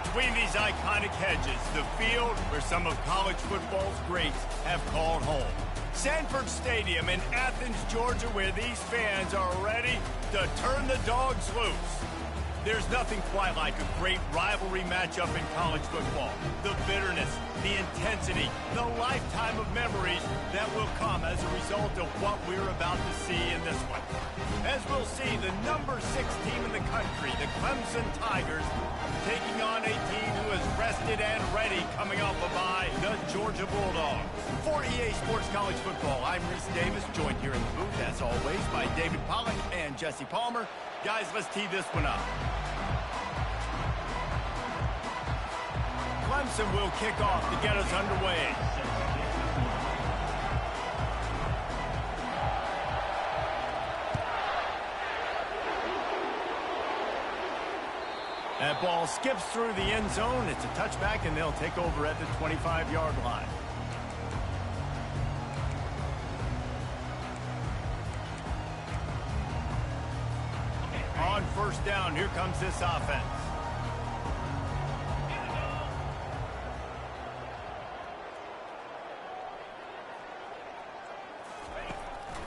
between these iconic hedges, the field where some of college football's greats have called home. Sanford Stadium in Athens, Georgia, where these fans are ready to turn the dogs loose. There's nothing quite like a great rivalry matchup in college football. The bitterness, the intensity, the lifetime of memories that will come as a result of what we're about to see in this one. As we'll see, the number 6 team in the country, the Clemson Tigers, taking on a team who is rested and ready coming off a bye, the Georgia Bulldogs. For EA Sports College Football, I'm Reese Davis, joined here in the booth, as always, by David Pollack and Jesse Palmer. Guys, let's tee this one up. Clemson will kick off to get us underway. That ball skips through the end zone. It's a touchback, and they'll take over at the 25-yard line. On first down, here comes this offense.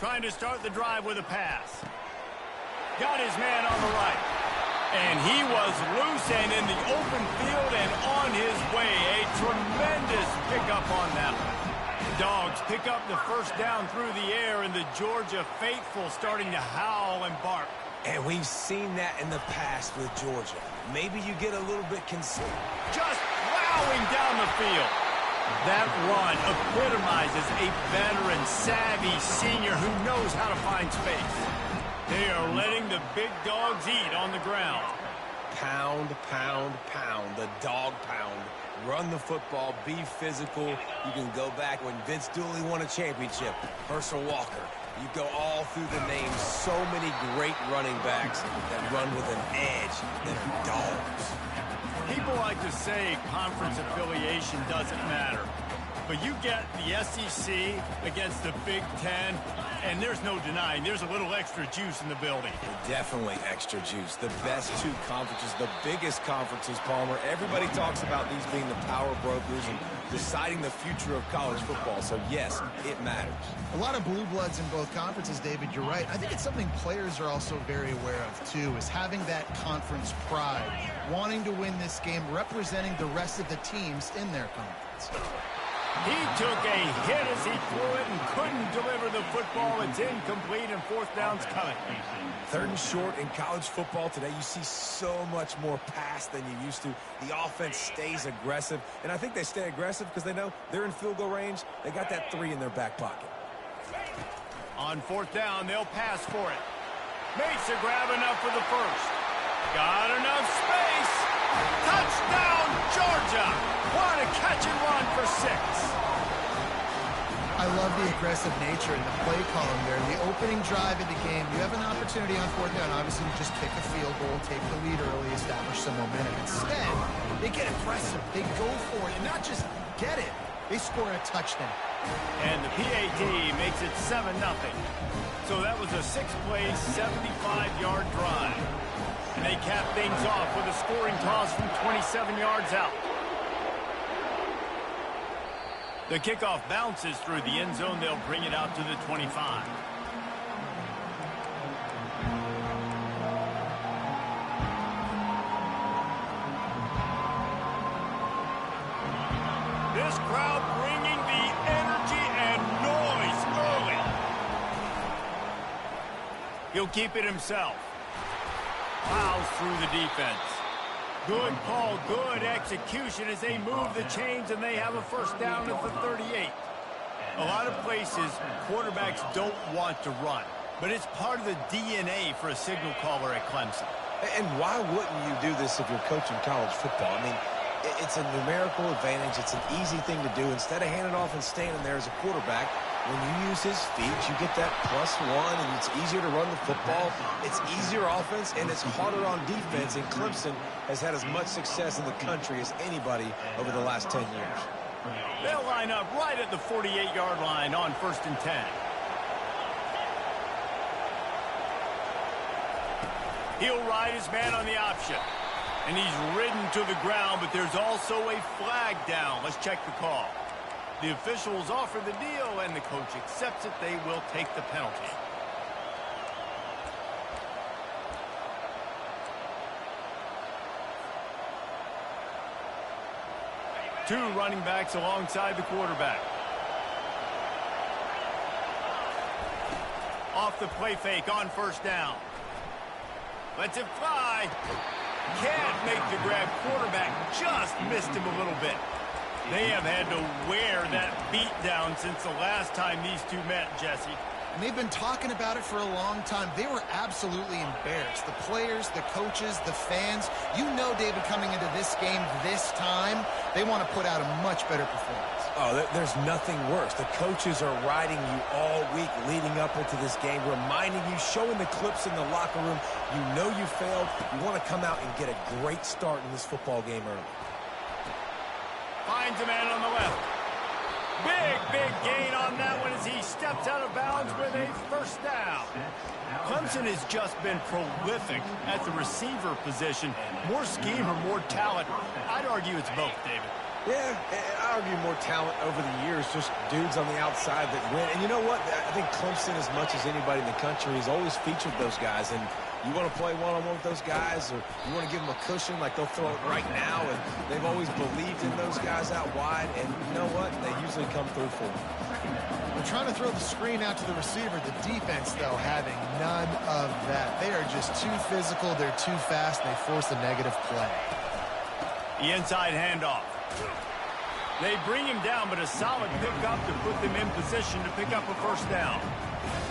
Trying to start the drive with a pass. Got his man on the right. And he was loose and in the open field and on his way. A tremendous pickup on that one. Dogs pick up the first down through the air, and the Georgia faithful starting to howl and bark. And we've seen that in the past with Georgia. Maybe you get a little bit concerned. Just plowing down the field. That run epitomizes a veteran, savvy senior who knows how to find space. They are letting the big dogs eat on the ground. Pound, pound, pound. The dog pound. Run the football. Be physical. You can go back when Vince Dooley won a championship. Herschel Walker. You go all through the names. So many great running backs that run with an edge. They're dogs. People like to say conference affiliation doesn't matter. But you get the SEC against the Big Ten, and there's no denying there's a little extra juice in the building. Definitely extra juice. The best 2 conferences, the biggest conferences, Palmer. Everybody talks about these being the power brokers and deciding the future of college football. So, yes, it matters. A lot of blue bloods in both conferences, David. You're right. I think it's something players are also very aware of, too, is having that conference pride, wanting to win this game, representing the rest of the teams in their conference. He took a hit as he threw it and couldn't deliver the football. It's incomplete, and fourth down's coming. 3rd and short in college football today. You see so much more pass than you used to. The offense stays aggressive, and I think they stay aggressive because they know they're in field goal range. They got that 3 in their back pocket. On 4th down, they'll pass for it. Makes a grab enough for the first. Got enough space. Touchdown, Georgia. What a catch and run for 6. I love the aggressive nature in the play column there. The opening drive of the game, you have an opportunity on 4th down. Obviously, you just kick a field goal, take the lead early, establish some momentum. Instead, they get aggressive. They go for it, and not just get it. They score a touchdown. And the PAT makes it 7-0. So that was a 6-play, 75-yard drive. And they cap things off with a scoring toss from 27 yards out. The kickoff bounces through the end zone. They'll bring it out to the 25. This crowd bringing the energy and noise early. He'll keep it himself. Plows through the defense. Good call, good execution as they move the chains, and they have a first down at the 38. A lot of places, quarterbacks don't want to run, but it's part of the DNA for a signal caller at Clemson. And why wouldn't you do this if you're coaching college football? I mean, it's a numerical advantage. It's an easy thing to do. Instead of handing off and standing there as a quarterback, when you use his feet, you get that +1, and it's easier to run the football. It's easier offense, and it's harder on defense, and Clemson has had as much success in the country as anybody over the last 10 years. They'll line up right at the 48-yard line on 1st and 10. He'll ride his man on the option. And he's ridden to the ground, but there's also a flag down. Let's check the call. The officials offer the deal, and the coach accepts it. They will take the penalty. Two running backs alongside the quarterback. Off the play fake on first down. Lets it fly. Can't make the grab. Quarterback just missed him a little bit. They have had to wear that beat down since the last time these two met, Jesse. And they've been talking about it for a long time. They were absolutely embarrassed. The players, the coaches, the fans. You know, David, coming into this game this time, they want to put out a much better performance. Oh, there's nothing worse. The coaches are riding you all week leading up into this game, reminding you, showing the clips in the locker room. You know you failed. You want to come out and get a great start in this football game early. Finds a man on the left. Big gain on that one as he steps out of bounds with a first down. Clemson has just been prolific at the receiver position. More scheme or more talent? I'd argue it's both, David. Yeah, I argue more talent over the years, just dudes on the outside that win. And you know what? I think Clemson, as much as anybody in the country, has always featured those guys. And you want to play one-on-one with those guys, or you want to give them a cushion like they'll throw it right now. And they've always believed in those guys out wide. And you know what? They usually come through for them. They're trying to throw the screen out to the receiver. The defense, though, having none of that. They are just too physical. They're too fast. And they force a negative play. The inside handoff. They bring him down, but a solid pickup to put them in position to pick up a first down.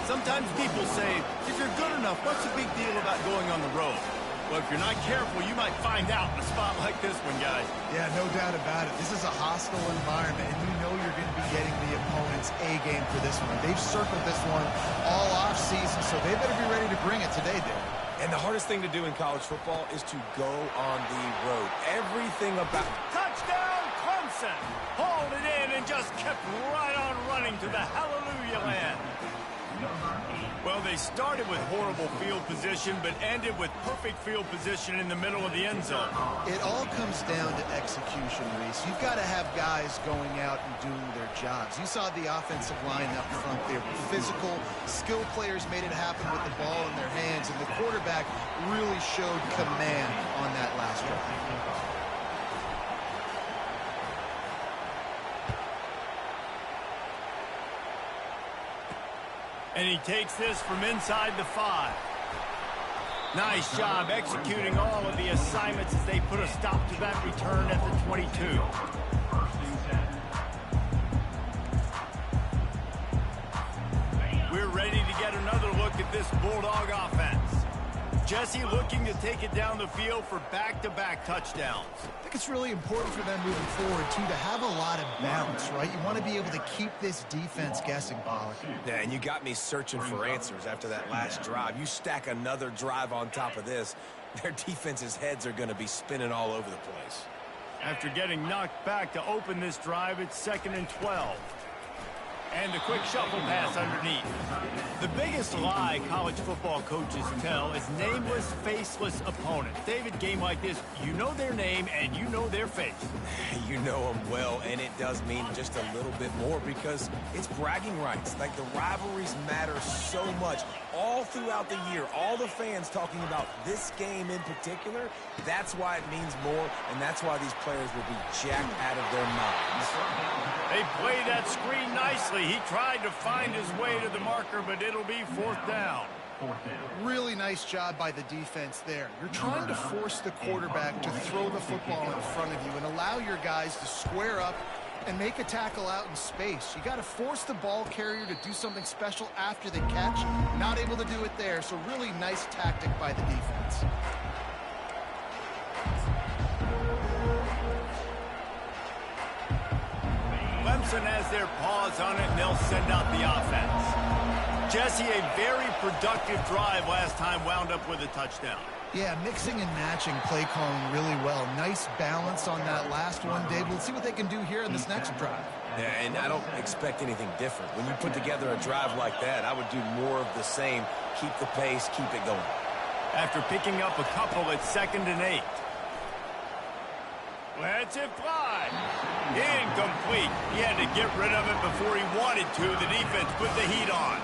Sometimes people say, if you're good enough, what's the big deal about going on the road? Well, if you're not careful, you might find out in a spot like this one, guys. Yeah, no doubt about it. This is a hostile environment, and you know you're going to be getting the opponent's A game for this one. They've circled this one all off-season, so they better be ready to bring it today, Dave. And the hardest thing to do in college football is to go on the road. Everything about... Touchdown, Clemson! Hauled it in and just kept right on running to the hallelujah land. Well, they started with horrible field position, but ended with perfect field position in the middle of the end zone. It all comes down to execution, Reese. You've got to have guys going out and doing their jobs. You saw the offensive line up front. They were physical. Skilled players made it happen with the ball in their hands, and the quarterback really showed command on that last drive. And he takes this from inside the 5. Nice job executing all of the assignments as they put a stop to that return at the 22. We're ready to get another look at this Bulldog offense. Jesse looking to take it down the field for back-to-back touchdowns. I think it's really important for them moving forward, too, to have a lot of balance, right? You want to be able to keep this defense guessing, Pollard. Yeah, and you got me searching for answers after that last drive. You stack another drive on top of this, their defense's heads are going to be spinning all over the place. After getting knocked back to open this drive, it's 2nd and 12. And a quick shuffle pass underneath. The biggest lie college football coaches tell is nameless, faceless opponents. David, game like this, you know their name and you know their face. You know them well, and it does mean just a little bit more because it's bragging rights. Like, the rivalries matter so much all throughout the year. All the fans talking about this game in particular, that's why it means more, and that's why these players will be jacked out of their minds. They played that screen nicely. He tried to find his way to the marker, but it'll be 4th down. Really nice job by the defense there. You're trying to force the quarterback to throw the football in front of you and allow your guys to square up and make a tackle out in space. You got to force the ball carrier to do something special after the catch. Not able to do it there, so really nice tactic by the defense. Clemson has their paws on it, and they'll send out the offense. Jesse, a very productive drive last time, wound up with a touchdown. Yeah, mixing and matching play calling really well. Nice balance on that last one, Dave. Let's see what they can do here in this next drive. Yeah, and I don't expect anything different. When you put together a drive like that, I would do more of the same. Keep the pace, keep it going. After picking up a couple, it's 2nd and 8. Lets it fly. Incomplete. He had to get rid of it before he wanted to. The defense put the heat on.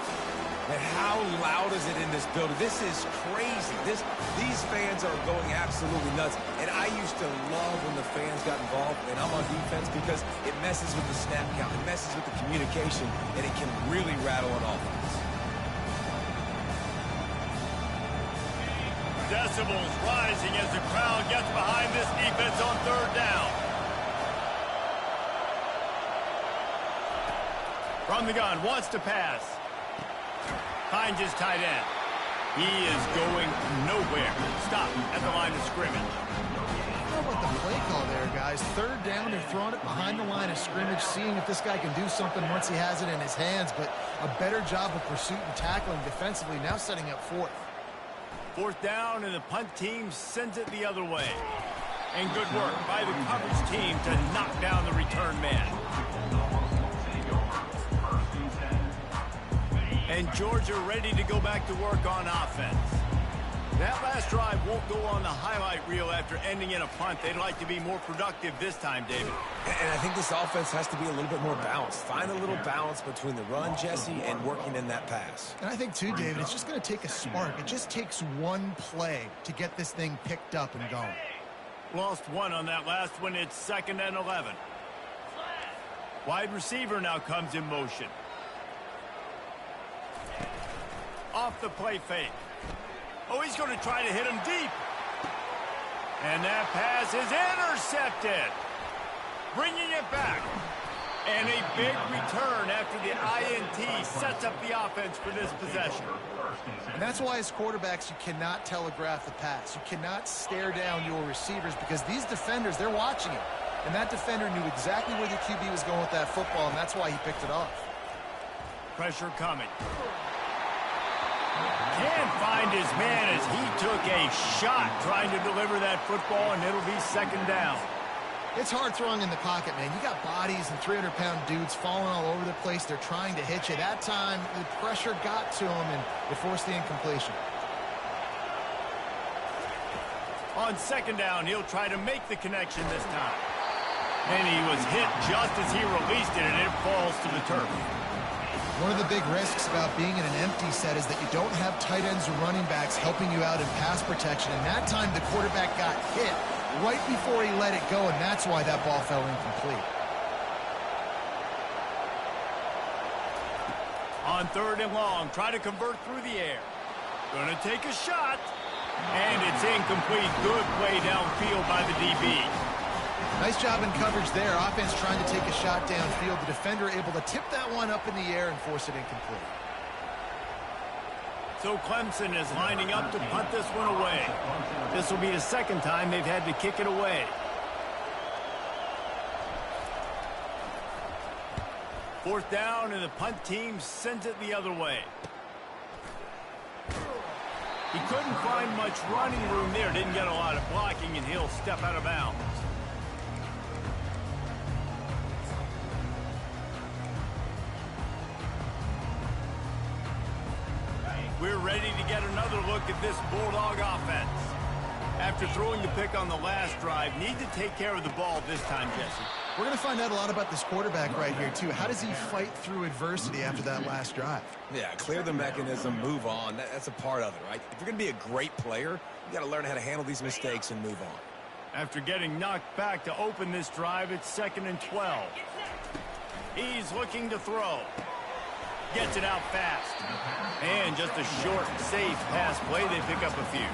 And how loud is it in this building? This is crazy. These fans are going absolutely nuts. And I used to love when the fans got involved, and I'm on defense, because it messes with the snap count. It messes with the communication, and it can really rattle an offense. Decibels rising as the crowd gets behind this defense on third down. From the gun, wants to pass. Finds his tight end. He is going nowhere. Stop at the line of scrimmage. How about the play call there, guys? Third down, they're throwing it behind the line of scrimmage, seeing if this guy can do something once he has it in his hands, but a better job of pursuit and tackling defensively, now setting up fourth. Fourth down, and the punt team sends it the other way. And good work by the coverage team to knock down the return man. And Georgia ready to go back to work on offense. That last drive won't go on the highlight reel after ending in a punt. They'd like to be more productive this time, David. And I think this offense has to be a little bit more balanced. Find a little balance between the run, Jesse, and working in that pass. And I think, too, David, it's just going to take a spark. It just takes one play to get this thing picked up and going. Lost one on that last one. It's 2nd and 11. Wide receiver now comes in motion. Off the play fake. Oh, he's going to try to hit him deep. And that pass is intercepted. Bringing it back. And a big return after the INT sets up the offense for this possession. And that's why, as quarterbacks, you cannot telegraph the pass. You cannot stare down your receivers, because these defenders, they're watching it. And that defender knew exactly where the QB was going with that football, and that's why he picked it off. Pressure coming. Can't find his man as he took a shot trying to deliver that football, and it'll be 2nd down. It's hard throwing in the pocket, man. You got bodies and 300-pound dudes falling all over the place. They're trying to hit you. That time, the pressure got to him, and it forced the incompletion. On 2nd down, he'll try to make the connection this time. And he was hit just as he released it, and it falls to the turf. One of the big risks about being in an empty set is that you don't have tight ends or running backs helping you out in pass protection. And that time, the quarterback got hit right before he let it go, and that's why that ball fell incomplete. On 3rd and long, try to convert through the air. Gonna take a shot. And it's incomplete. Good play downfield by the DB. Nice job in coverage there. Offense trying to take a shot downfield. The defender able to tip that one up in the air and force it incomplete. So Clemson is lining up to punt this one away. This will be the 2nd time they've had to kick it away. 4th down, and the punt team sends it the other way. He couldn't find much running room there. Didn't get a lot of blocking, and he'll step out of bounds. We're ready to get another look at this Bulldog offense. After throwing the pick on the last drive, need to take care of the ball this time, Jesse. We're going to find out a lot about this quarterback right here, too. How does he fight through adversity after that last drive? Yeah, clear the mechanism, move on. That's a part of it, right? If you're going to be a great player, you got to learn how to handle these mistakes and move on. After getting knocked back to open this drive, it's 2nd and 12. He's looking to throw. Gets it out fast. And just a short, safe pass play. They pick up a few.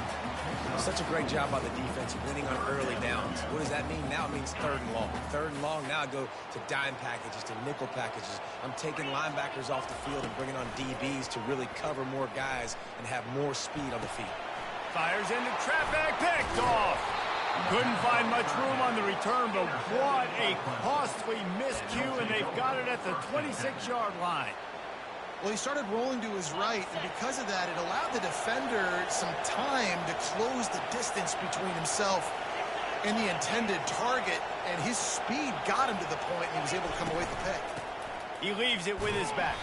Such a great job by the defense winning on early downs. What does that mean? Now it means 3rd and long. 3rd and long, now I go to dime packages, to nickel packages. I'm taking linebackers off the field and bringing on DBs to really cover more guys and have more speed on the field. Fires into traffic, picked off. Couldn't find much room on the return, but what a costly miscue, and they've got it at the 26-yard line. Well, he started rolling to his right, and because of that, it allowed the defender some time to close the distance between himself and the intended target, and his speed got him to the point, and he was able to come away with the pick. He leaves it with his back.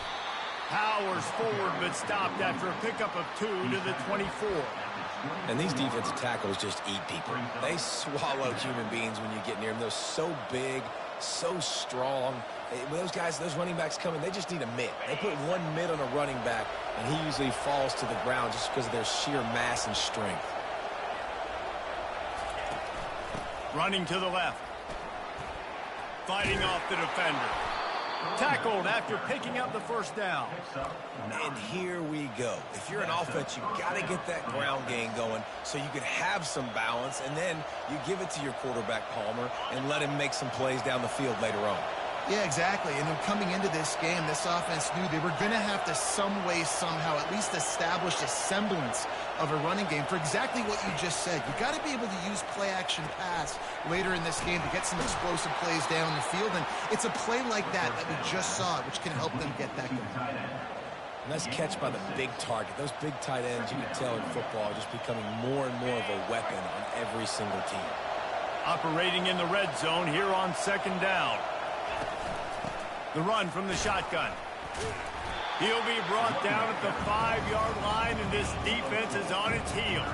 Powers forward, but stopped after a pickup of 2 to the 24. And these defensive tackles just eat people. They swallow human beings when you get near them. They're so big, so strong. When those guys, those running backs come in, they just need a mid. They put one mid on a running back, and he usually falls to the ground just because of their sheer mass and strength. Running to the left. Fighting off the defender. Tackled after picking up the first down. And here we go. If you're an offense, you got to get that ground game going so you can have some balance, and then you give it to your quarterback, Palmer, and let him make some plays down the field later on. Yeah, exactly. And then coming into this game, this offense knew they were going to have to some way, somehow, at least establish a semblance of a running game for exactly what you just said. You got to be able to use play-action pass later in this game to get some explosive plays down the field. And it's a play like that we just saw, which can help them get that going. Nice catch by the big target. Those big tight ends, you can tell in football, are just becoming more and more of a weapon on every single team. Operating in the red zone here on second down. The run from the shotgun. He'll be brought down at the 5-yard line, and this defense is on its heels.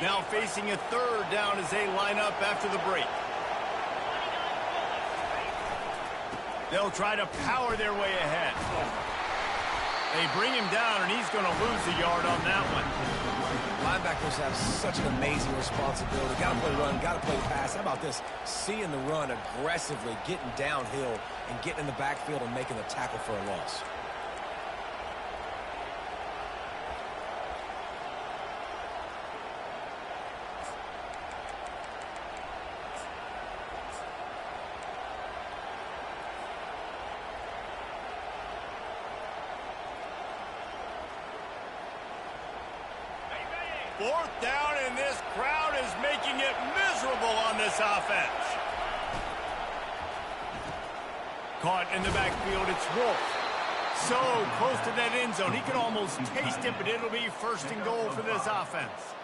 Now facing a third down as they line up after the break. They'll try to power their way ahead. They bring him down, and he's going to lose a yard on that one. Linebackers have such an amazing responsibility. Got to play run, got to play pass. How about this? Seeing the run aggressively, getting downhill, and getting in the backfield and making the tackle for a loss. Fourth down, and this crowd is making it miserable on this offense. Caught in the backfield, it's Wolf. So close to that end zone, he could almost taste it, but it'll be first and goal for this offense.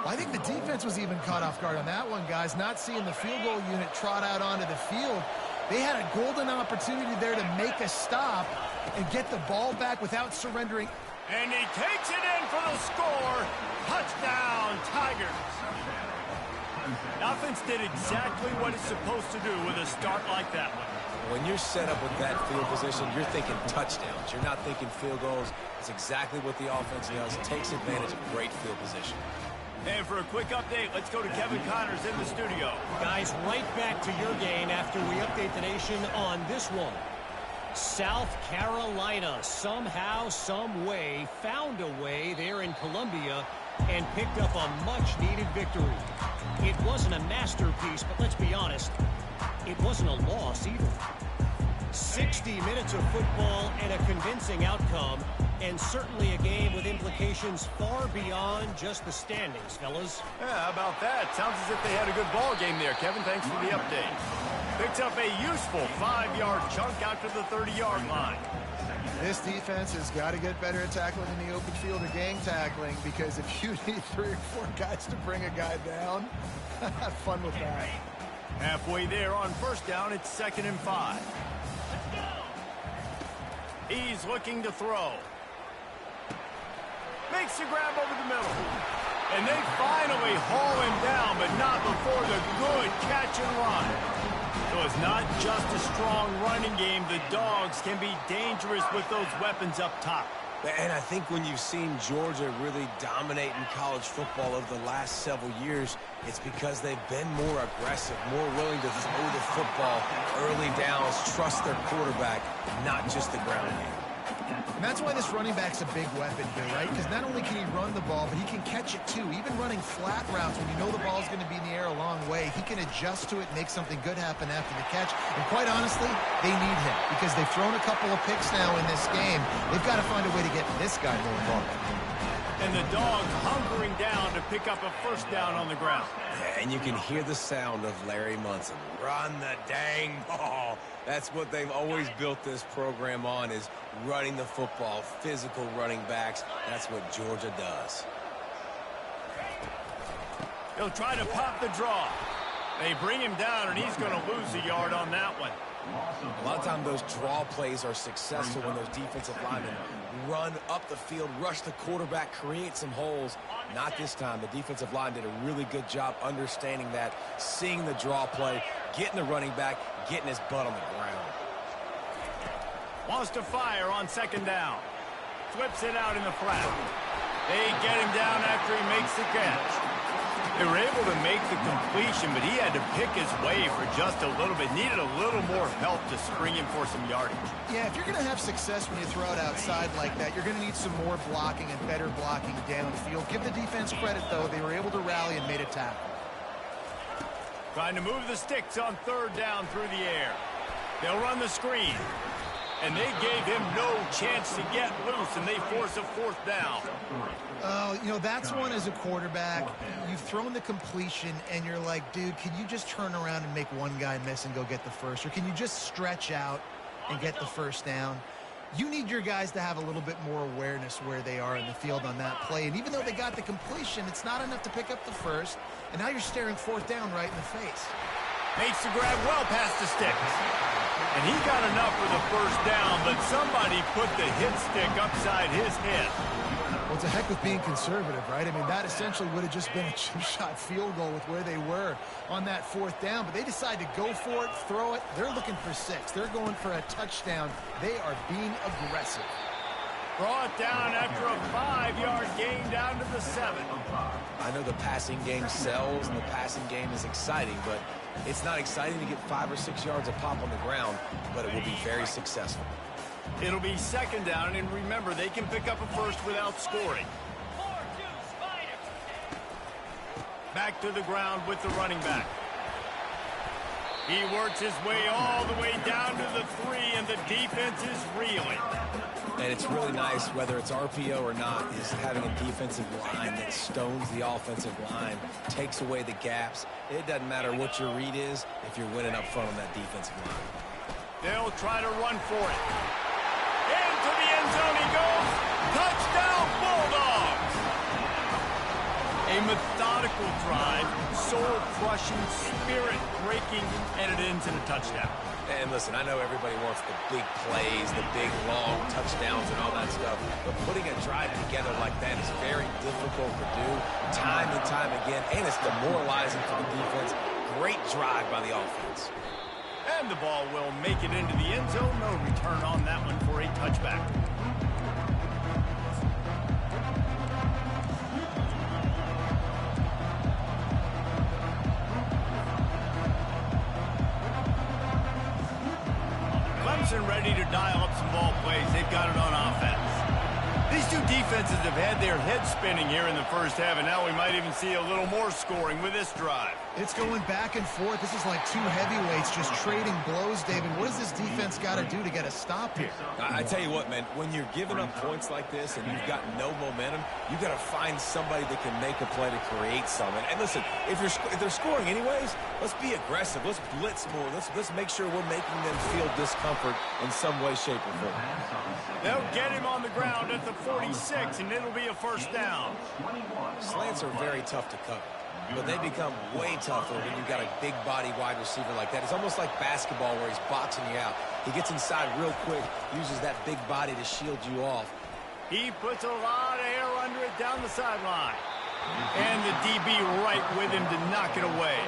I think the defense was even caught off guard on that one, guys. Not seeing the field goal unit trot out onto the field. They had a golden opportunity there to make a stop and get the ball back without surrendering. And he takes it in for the score. Touchdown, Tigers. The offense did exactly what it's supposed to do with a start like that one. When you're set up with that field position, you're thinking touchdowns. You're not thinking field goals. It's exactly what the offense does. Takes advantage of great field position. And for a quick update, let's go to Kevin Connors in the studio. Guys, right back to your game after we update the nation on this one. South Carolina somehow, some way, found a way there in Columbia and picked up a much-needed victory. It wasn't a masterpiece, but let's be honest, it wasn't a loss either. 60 minutes of football and a convincing outcome, and certainly a game with implications far beyond just the standings, fellas. Yeah, how about that? Sounds as if they had a good ball game there, Kevin. Thanks for the update. Picks up a useful 5-yard chunk out to the 30-yard line. This defense has got to get better at tackling in the open field or gang tackling, because if you need 3 or 4 guys to bring a guy down, have fun with that. Halfway there on first down, it's 2nd and 5. He's looking to throw. Makes the grab over the middle. And they finally haul him down, but not before the good catch and run. So it's not just a strong running game. The Dogs can be dangerous with those weapons up top. And I think when you've seen Georgia really dominate in college football over the last several years, it's because they've been more aggressive, more willing to throw the football early downs, trust their quarterback, not just the ground game. And that's why this running back's a big weapon here, right? Because not only can he run the ball, but he can catch it too. Even running flat routes when you know the ball's going to be in the air a long way, he can adjust to it and make something good happen after the catch. And quite honestly, they need him because they've thrown a couple of picks now in this game. They've got to find a way to get this guy more involved. And the dog's hunkering down to pick up a first down on the ground. Yeah, and you can hear the sound of Larry Munson. Run the dang ball. That's what they've always built this program on, is running the football, physical running backs. That's what Georgia does. He'll try to pop the draw. They bring him down, and he's going to lose a yard on that one. A lot of times those draw plays are successful when those defensive linemen run up the field, rush the quarterback, create some holes. Not this time. The defensive line did a really good job understanding that, seeing the draw play, getting the running back, getting his butt on the ground. Wants to fire on second down. Flips it out in the flat. They get him down after he makes the catch. They were able to make the completion, but he had to pick his way for just a little bit. Needed a little more help to spring him for some yardage. Yeah, if you're going to have success when you throw it outside like that, you're going to need some more blocking and better blocking downfield. Give the defense credit, though. They were able to rally and made a tackle. Trying to move the sticks on third down through the air. They'll run the screen. And they gave him no chance to get loose, and they force a fourth down. Oh, you know, that's one as a quarterback. You've thrown the completion, and you're like, dude, can you just turn around and make one guy miss and go get the first? Or can you just stretch out and get the first down? You need your guys to have a little bit more awareness where they are in the field on that play. And even though they got the completion, it's not enough to pick up the first. And now you're staring fourth down right in the face. Makes the grab well past the sticks. And he got enough for the first down, but somebody put the hit stick upside his head. Well, it's a heck with being conservative, right? I mean, that essentially would have just been a two-shot field goal with where they were on that fourth down. But they decided to go for it, throw it. They're looking for 6. They're going for a touchdown. They are being aggressive. Brought down after a 5-yard gain down to the 7. I know the passing game sells and the passing game is exciting, but it's not exciting to get 5 or 6 yards of pop on the ground, but it will be very successful. It'll be second down, and remember, they can pick up a first without scoring. Back to the ground with the running back. He works his way all the way down to the 3, and the defense is reeling. And it's really nice, whether it's RPO or not, is having a defensive line that stones the offensive line, takes away the gaps. It doesn't matter what your read is if you're winning up front on that defensive line. They'll try to run for it. Into the end zone he goes. Touchdown, Bulldogs! A methodical drive, soul-crushing, spirit-breaking, and it ends in a touchdown. And listen, I know everybody wants the big plays, the big, long touchdowns and all that stuff, but putting a drive together like that is very difficult to do time and time again, and it's demoralizing for the defense. Great drive by the offense. And the ball will make it into the end zone. No return on that one for a touchback. Clemson ready to dial up some ball plays. They've got it on offense. These two defenses have had their heads spinning here in the first half, and now we might even see a little more scoring with this drive. It's going back and forth. This is like two heavyweights just trading blows, David. What does this defense got to do to get a stop here? I tell you what, man, when you're giving up points like this and you've got no momentum, you got to find somebody that can make a play to create something. And listen, if they're scoring anyways, let's be aggressive. Let's blitz more. Let's make sure we're making them feel discomfort in some way, shape, or form. They'll get him on the ground at the 46, and it'll be a first down. Slants are very tough to cover, but they become way tougher when you've got a big body wide receiver like that. It's almost like basketball where he's boxing you out. He gets inside real quick, uses that big body to shield you off. He puts a lot of air under it down the sideline. And the DB right with him to knock it away.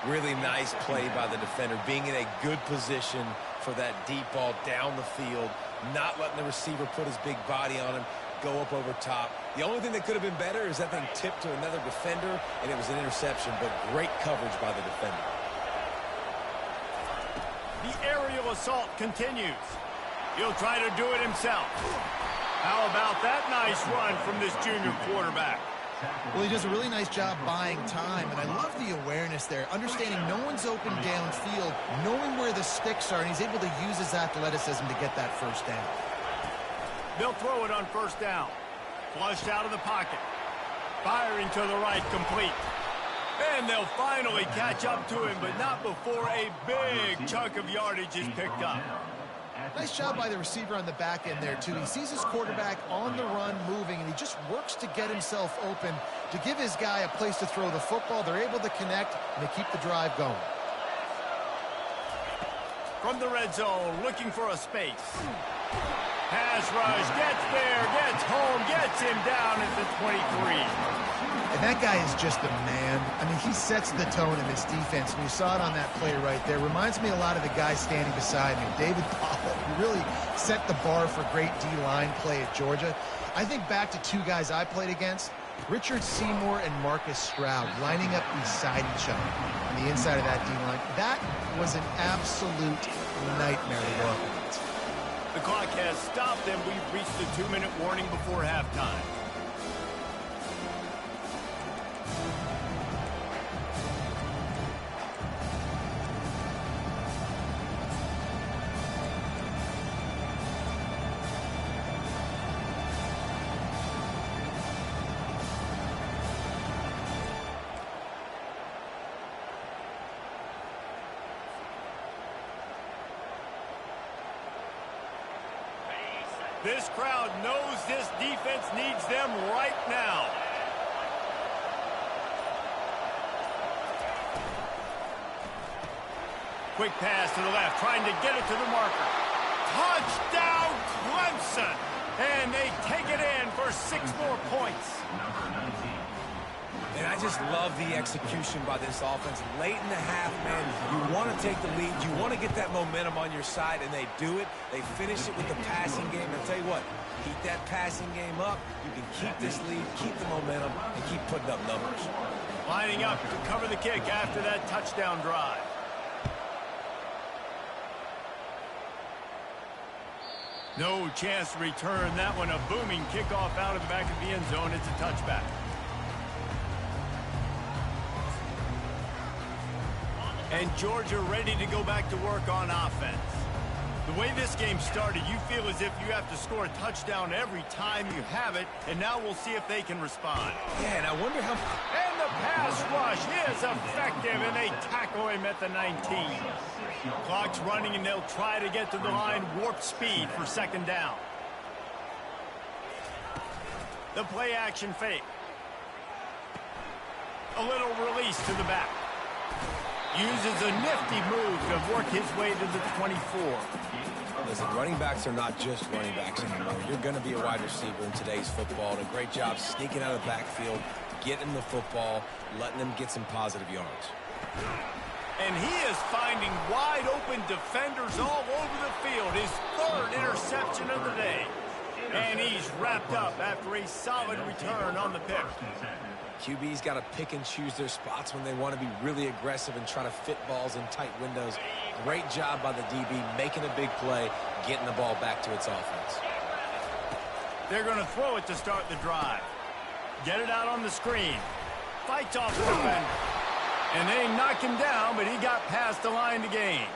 Really nice play by the defender, being in a good position for that deep ball down the field, not letting the receiver put his big body on him, go up over top. The only thing that could have been better is that thing tipped to another defender, and it was an interception, but great coverage by the defender. The aerial assault continues. He'll try to do it himself. How about that nice run from this junior quarterback? Well, he does a really nice job buying time, and I love the awareness there, understanding no one's open downfield, knowing where the sticks are, and he's able to use his athleticism to get that first down. They'll throw it on first down. Flushed out of the pocket. Firing to the right, complete. And they'll finally catch up to him, but not before a big chunk of yardage is picked up. Nice job by the receiver on the back end there, too. He sees his quarterback on the run moving, and he just works to get himself open to give his guy a place to throw the football. They're able to connect, and they keep the drive going. From the red zone, looking for a space. Pass rush, gets there, gets home, gets him down at the 23. And that guy is just a man. I mean, he sets the tone in this defense. And you saw it on that play right there. Reminds me a lot of the guy standing beside me, David Powell. He really set the bar for great D-line play at Georgia. I think back to two guys I played against, Richard Seymour and Marcus Stroud, lining up beside each other on the inside of that D-line. That was an absolute nightmare to go up against. The clock has stopped, and we've reached the 2-minute warning before halftime. This crowd knows this defense needs them right now. Quick pass to the left, trying to get it to the marker. Touchdown, Clemson! And they take it in for 6 more points. And I just love the execution by this offense. Late in the half, man, you want to take the lead. You want to get that momentum on your side, and they do it. They finish it with the passing game. I'll tell you what, keep that passing game up. You can keep this lead, keep the momentum, and keep putting up numbers. Lining up to cover the kick after that touchdown drive. No chance to return that one. A booming kickoff out of the back of the end zone. It's a touchback. And Georgia ready to go back to work on offense. The way this game started, you feel as if you have to score a touchdown every time you have it, and now we'll see if they can respond. Yeah, and I wonder how... And the pass rush is effective, and they tackle him at the 19. Clock's running, and they'll try to get to the line warp speed for 2nd down. The play action fake. A little release to the back. Uses a nifty move to work his way to the 24. Listen, running backs are not just running backs anymore. You're going to be a wide receiver in today's football. And a great job sneaking out of the backfield, getting the football, letting them get some positive yards. And he is finding wide open defenders all over the field. His 3rd interception of the day. And he's wrapped up after a solid return on the pick. QB's got to pick and choose their spots when they want to be really aggressive and try to fit balls in tight windows. Great job by the DB making a big play, getting the ball back to its offense. They're going to throw it to start the drive. Get it out on the screen. Fights off the defender. And they knock him down, but he got past the line to gain.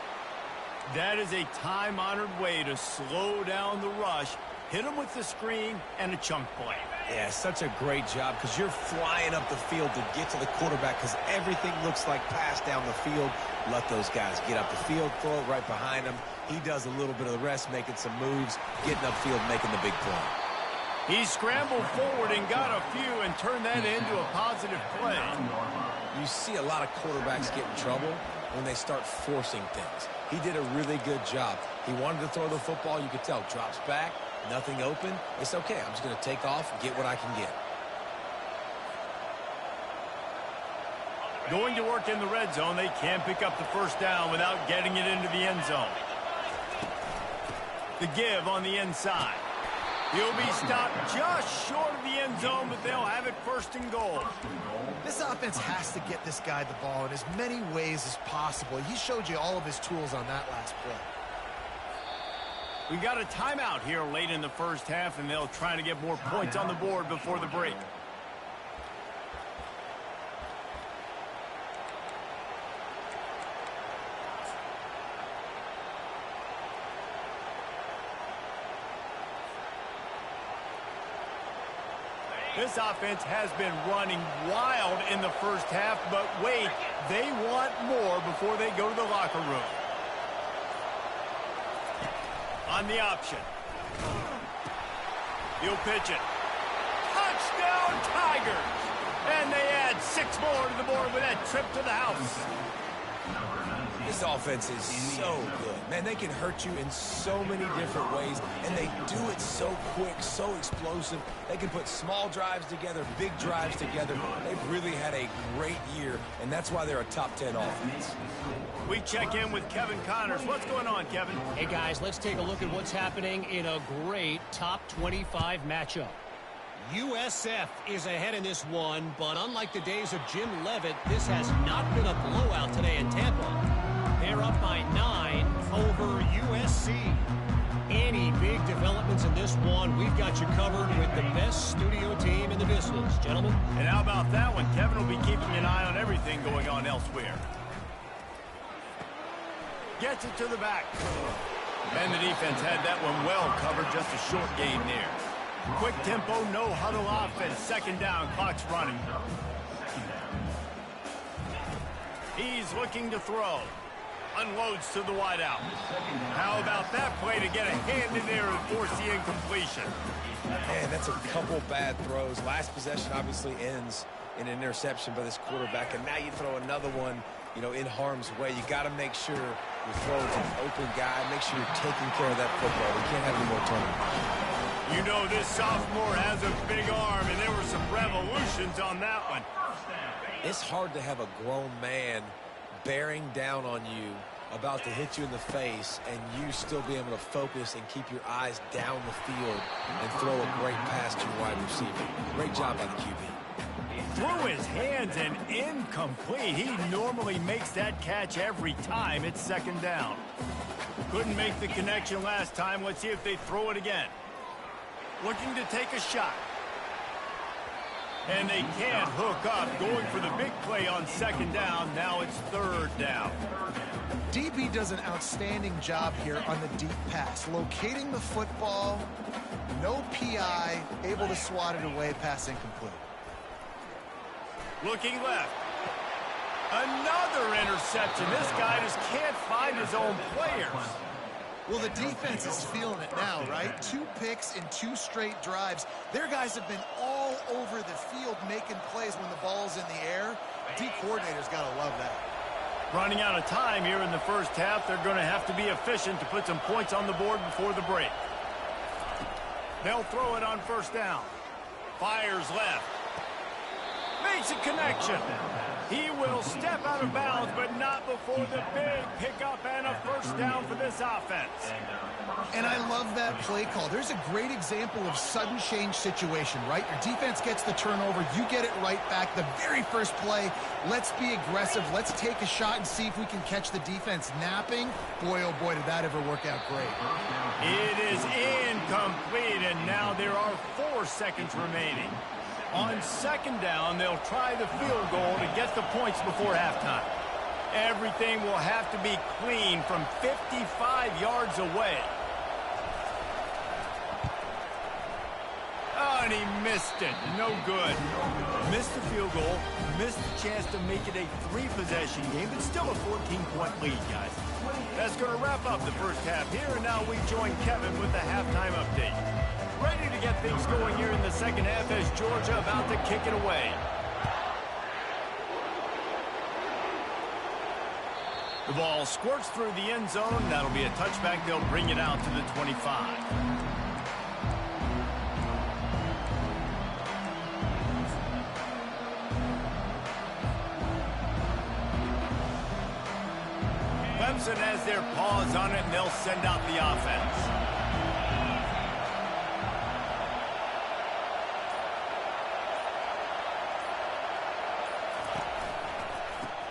That is a time-honored way to slow down the rush, hit him with the screen, and a chunk play. Yeah, such a great job because you're flying up the field to get to the quarterback because everything looks like pass down the field. Let those guys get up the field, throw it right behind him. He does a little bit of the rest, making some moves, getting upfield, making the big play. He scrambled forward and got a few and turned that into a positive play. You see a lot of quarterbacks get in trouble when they start forcing things. He did a really good job. He wanted to throw the football. You could tell. Drops back, nothing open. It's okay. I'm just going to take off and get what I can get. Going to work in the red zone. They can't pick up the 1st down without getting it into the end zone. The give on the inside. He'll be stopped just short of the end zone, but they'll have it 1st and goal. This offense has to get this guy the ball in as many ways as possible. He showed you all of his tools on that last play. We got a timeout here late in the 1st half, and they'll try to get more points on the board before the break. This offense has been running wild in the first half, but wait, they want more before they go to the locker room. On the option. He'll pitch it. Touchdown, Tigers! And they add 6 more to the board with that trip to the house. This offense is so good. Man, they can hurt you in so many different ways, and they do it so quick, so explosive. They can put small drives together, big drives together. They've really had a great year, and that's why they're a top 10 offense. We check in with Kevin Connors. What's going on, Kevin? Hey, guys, let's take a look at what's happening in a great top 25 matchup. USF is ahead in this one, but unlike the days of Jim Leavitt, this has not been a blowout today in Tampa. They're up by 9 over USC. Any big developments in this one, we've got you covered with the best studio team in the business, gentlemen. And how about that one? Kevin will be keeping an eye on everything going on elsewhere. Gets it to the back. And the defense had that one well covered, just a short gain there. Quick tempo, no huddle offense. Second down, clock's running. He's looking to throw. Unloads to the wideout. How about that play to get a hand in there and force the incompletion? Man, that's a couple bad throws. Last possession obviously ends in an interception by this quarterback, and now you throw another one, you know, in harm's way. You got to make sure you're throwing to an open guy. Make sure you're taking care of that football. We can't have any more turnovers. You know this sophomore has a big arm, and there were some revolutions on that one. It's hard to have a grown man bearing down on you, about to hit you in the face, and you still be able to focus and keep your eyes down the field and throw a great pass to your wide receiver. Great job by the QB. Through his hands and incomplete. He normally makes that catch every time. It's second down. Couldn't make the connection last time. Let's see if they throw it again. Looking to take a shot. And they can't hook up. Going for the big play on second down. Now it's third down. DB does an outstanding job here on the deep pass. Locating the football, no PI, able to swat it away, pass incomplete. Looking left. Another interception. This guy just can't find his own players. Well, the defense is feeling it now, right? 2 picks in 2 straight drives. Their guys have been all over the field making plays when the ball's in the air. D coordinator's got to love that. Running out of time here in the first half. They're going to have to be efficient to put some points on the board before the break. They'll throw it on first down. Fires left. Makes a connection. He will step out of bounds, but not before the big pickup and a first down for this offense. And I love that play call. There's a great example of sudden change situation, right? Your defense gets the turnover. You get it right back. The very first play, let's be aggressive. Let's take a shot and see if we can catch the defense napping. Boy, oh boy, did that ever work out great. It is incomplete, and now there are 4 seconds remaining. On second down, they'll try the field goal to get the points before halftime. Everything will have to be clean from 55 yards away. Oh, and he missed it. No good. Missed the field goal, missed the chance to make it a 3-possession game, but still a 14-point lead, guys. That's going to wrap up the first half here, and now we join Kevin with the halftime update. Ready to get things going here in the second half as Georgia about to kick it away. The ball squirts through the end zone. That'll be a touchback. They'll bring it out to the 25. Clemson has their paws on it, and they'll send out the offense.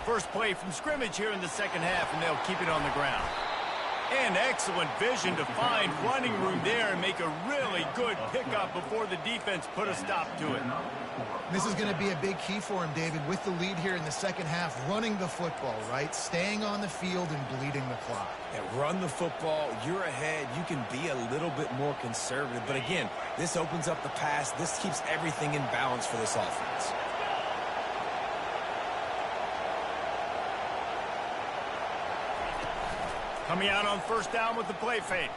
First play from scrimmage here in the second half, and they'll keep it on the ground. And excellent vision to find running room there and make a really good pickup before the defense put a stop to it. This is going to be a big key for him, David, with the lead here in the second half, running the football, right? Staying on the field and bleeding the clock. Yeah, run the football. You're ahead. You can be a little bit more conservative. But again, this opens up the pass. This keeps everything in balance for this offense. Coming out on first down with the play fake.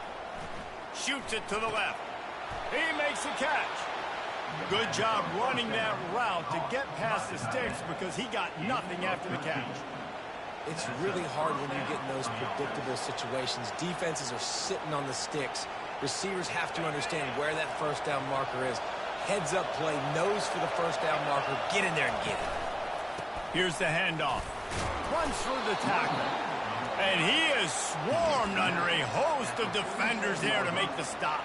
Shoots it to the left. He makes the catch. Good job running that route to get past the sticks because he got nothing after the catch. It's really hard when you get in those predictable situations. Defenses are sitting on the sticks. Receivers have to understand where that first down marker is. Heads up play, nose for the first down marker. Get in there and get it. Here's the handoff. Runs through the tackle. And he is swarmed under a host of defenders there to make the stop.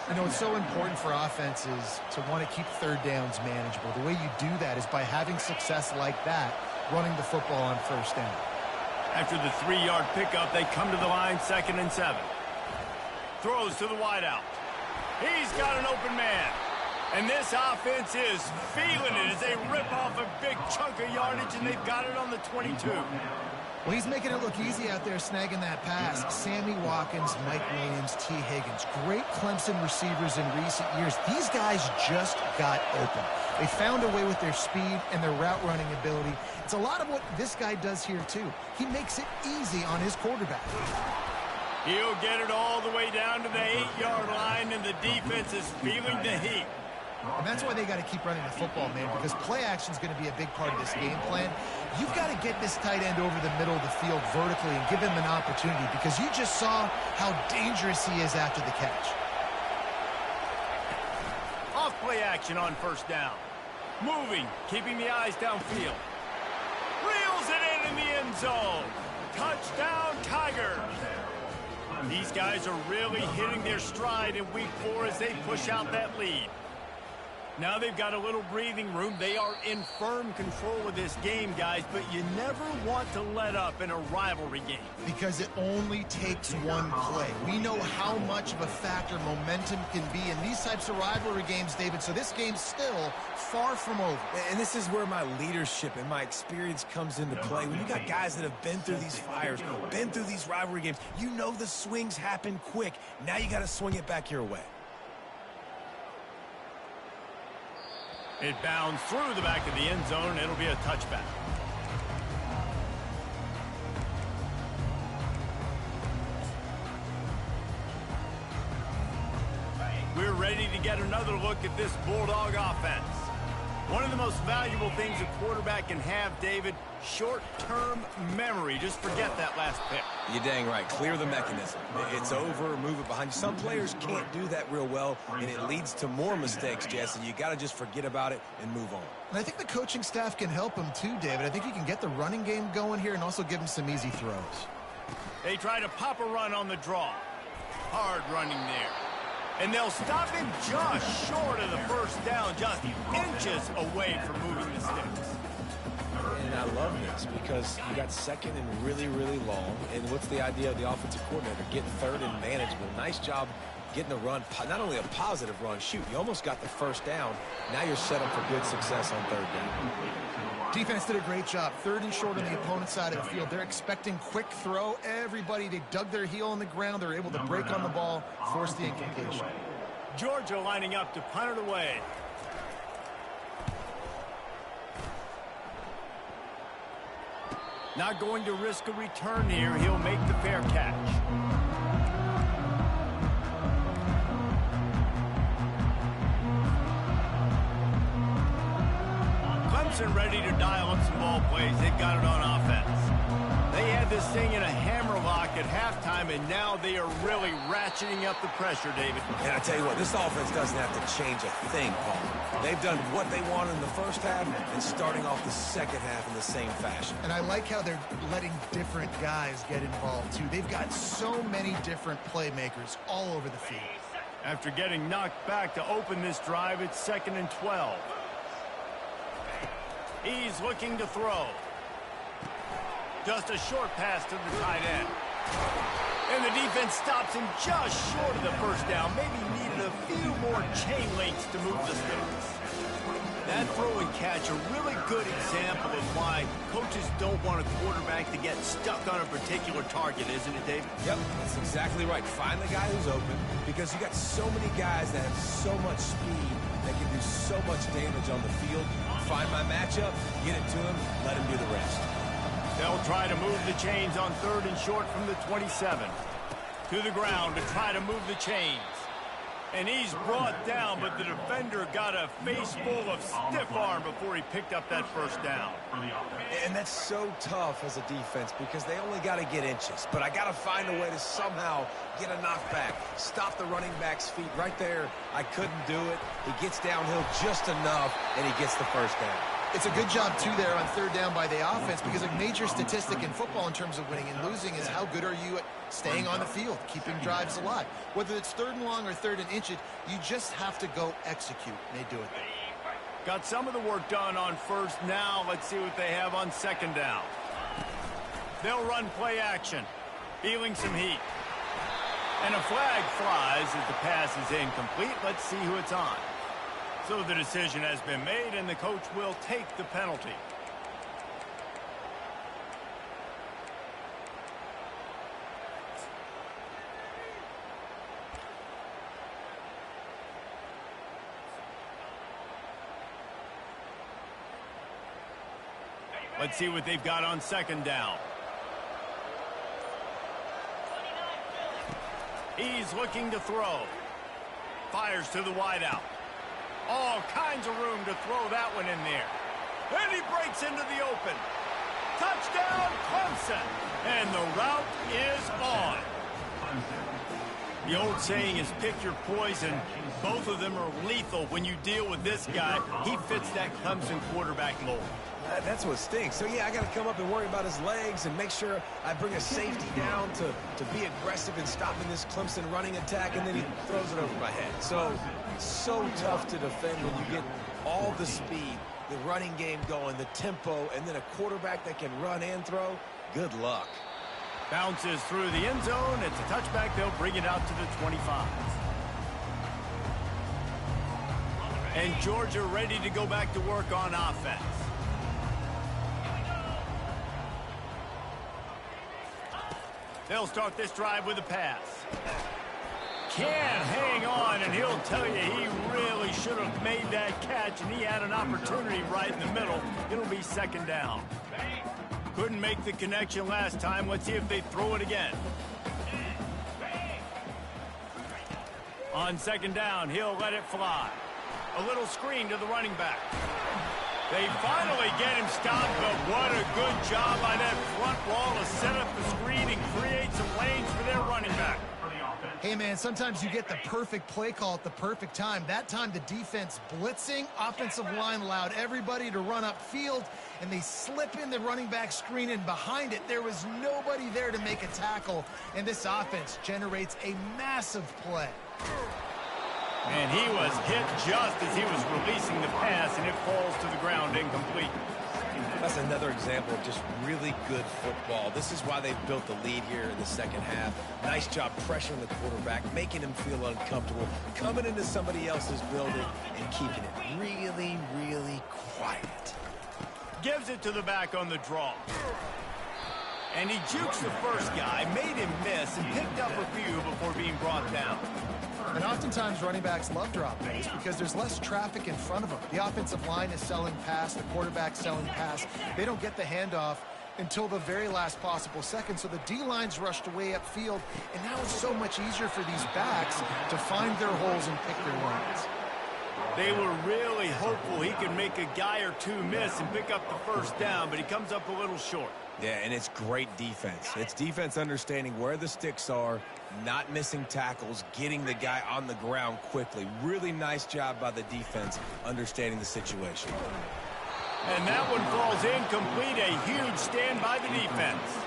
You know, it's so important for offenses to want to keep third downs manageable. The way you do that is by having success like that, running the football on first down. After the 3-yard pickup, they come to the line, 2nd and 7. Throws to the wideout. He's got an open man. And this offense is feeling it as they rip off a big chunk of yardage, and they've got it on the 22. Well, he's making it look easy out there snagging that pass. Sammy Watkins, Mike Williams, T. Higgins. Great Clemson receivers in recent years. These guys just got open. They found a way with their speed and their route running ability. It's a lot of what this guy does here, too. He makes it easy on his quarterback. He'll get it all the way down to the 8-yard line, and the defense is feeling the heat. And that's why they got to keep running the football, man, because play action is going to be a big part of this game plan. You've got to get this tight end over the middle of the field vertically and give him an opportunity, because you just saw how dangerous he is after the catch. Off play action on first down. Moving, keeping the eyes downfield. Reels it in the end zone. Touchdown, Tigers. These guys are really hitting their stride in week 4 as they push out that lead. Now they've got a little breathing room. They are in firm control of this game, guys, but you never want to let up in a rivalry game. Because it only takes one play. We know how much of a factor momentum can be in these types of rivalry games, David, so this game's still far from over. And this is where my leadership and my experience comes into play. When you got guys that have been through these fires, been through these rivalry games, you know the swings happen quick. Now you got to swing it back your way. It bounds through the back of the end zone, and it'll be a touchback. We're ready to get another look at this Bulldog offense. One of the most valuable things a quarterback can have, David, short-term memory. Just forget that last pick. You're dang right. Clear the mechanism. It's over, move it behind you. Some players can't do that real well, and it leads to more mistakes, Jesse. You got to just forget about it and move on. And I think the coaching staff can help him too, David. I think he can get the running game going here and also give him some easy throws. They try to pop a run on the draw. Hard running there. And they'll stop him just short of the first down, just inches away from moving the sticks. And I love this because you got second and really, really long. And what's the idea of the offensive coordinator? Get third and manageable. Nice job getting the run, not only a positive run, shoot, you almost got the first down. Now you're set up for good success on third down. Defense did a great job. Third and short on the opponent's side of the field. They're expecting quick throw. Everybody, they dug their heel on the ground. They're able to break on the ball, force the incompletion. Georgia lining up to punt it away. Not going to risk a return here. He'll make the fair catch. Clemson ready to dial up some ball plays. They've got it on offense. They had this thing in a hammerlock at halftime, and now they are really ratcheting up the pressure, David. And I tell you what, this offense doesn't have to change a thing, Paul. They've done what they wanted in the first half and starting off the second half in the same fashion. And I like how they're letting different guys get involved, too. They've got so many different playmakers all over the field. After getting knocked back to open this drive, it's 2nd and 12. He's looking to throw. Just a short pass to the tight end. And the defense stops him just short of the first down. Maybe needed a few more chain links to move the sticks. That throw and catch, a really good example of why coaches don't want a quarterback to get stuck on a particular target, isn't it, David? Yep, that's exactly right. Find the guy who's open, because you got so many guys that have so much speed that can do so much damage on the field. Find my matchup, get it to him, let him do the rest. They'll try to move the chains on 3rd and short from the 27. To the ground to try to move the chains. And he's brought down, but the defender got a face full of stiff arm before he picked up that first down. And that's so tough as a defense because they only got to get inches. But I got to find a way to somehow get a knockback, stop the running back's feet right there. I couldn't do it. He gets downhill just enough, and he gets the first down. It's a good job, too, there on 3rd down by the offense, because a major statistic in football in terms of winning and losing is how good are you at staying on the field, keeping drives alive. Whether it's 3rd and long or 3rd and inches, you just have to go execute. And they do it there. Got some of the work done on 1st. Now let's see what they have on 2nd down. They'll run play action, feeling some heat. And a flag flies as the pass is incomplete. Let's see who it's on. So the decision has been made, and the coach will take the penalty. Let's see what they've got on 2nd down. He's looking to throw. Fires to the wideout. All kinds of room to throw that one in there. And he breaks into the open. Touchdown, Clemson. And the route is on. The old saying is pick your poison. Both of them are lethal when you deal with this guy. He fits that Clemson quarterback mold. That's what stinks. So, yeah, I got to come up and worry about his legs and make sure I bring a safety down to be aggressive in stopping this Clemson running attack, and then he throws it over my head. So tough to defend when you get all the speed, the running game going, the tempo, and then a quarterback that can run and throw. Good luck. Bounces through the end zone. It's a touchback. They'll bring it out to the 25. And Georgia ready to go back to work on offense. They'll start this drive with a pass. Can't hang on, and he'll tell you he really should have made that catch, and he had an opportunity right in the middle. It'll be 2nd down. Couldn't make the connection last time. Let's see if they throw it again. On 2nd down, he'll let it fly. A little screen to the running back. They finally get him stopped, but what a good job by that front wall to set up the screen and create some lanes for their running back. Hey, man, sometimes you get the perfect play call at the perfect time. That time the defense blitzing, offensive line allowed everybody to run upfield, and they slip in the running back screen, and behind it there was nobody there to make a tackle, and this offense generates a massive play. And he was hit just as he was releasing the pass, and it falls to the ground incomplete. That's another example of just really good football. This is why they've built the lead here in the 2nd half. Nice job pressuring the quarterback, making him feel uncomfortable, coming into somebody else's building and keeping it really, really quiet. Gives it to the back on the draw. And he jukes the first guy, made him miss, and picked up a few before being brought down. And oftentimes running backs love drop plays because there's less traffic in front of them. The offensive line is selling pass, the quarterback's selling pass. They don't get the handoff until the very last possible second, so the D-line's rushed away upfield, and now it's so much easier for these backs to find their holes and pick their lanes. They were really hopeful he could make a guy or two miss and pick up the first down, but he comes up a little short. Yeah, and it's great defense. It's defense understanding where the sticks are, not missing tackles, getting the guy on the ground quickly. Really nice job by the defense understanding the situation. And that one falls incomplete. A huge stand by the defense.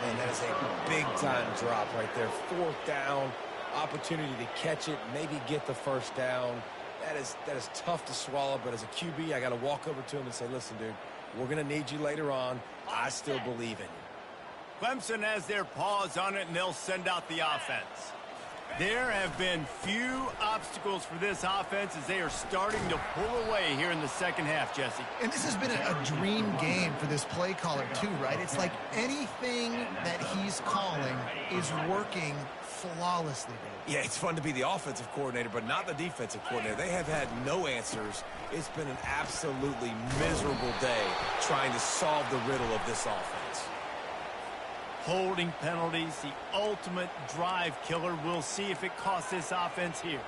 Man, that is a big-time drop right there. 4th down, opportunity to catch it, maybe get the first down. That is tough to swallow, but as a QB, I got to walk over to him and say, listen, dude, we're going to need you later on. I still believe in you. Clemson has their paws on it, and they'll send out the offense. There have been few obstacles for this offense as they are starting to pull away here in the second half, Jesse. And this has been a dream game for this play caller, too, right? It's like anything that he's calling is working flawlessly, Dave. Yeah, it's fun to be the offensive coordinator, but not the defensive coordinator. They have had no answers. It's been an absolutely miserable day trying to solve the riddle of this offense. Holding penalties, the ultimate drive killer. We'll see if it costs this offense here.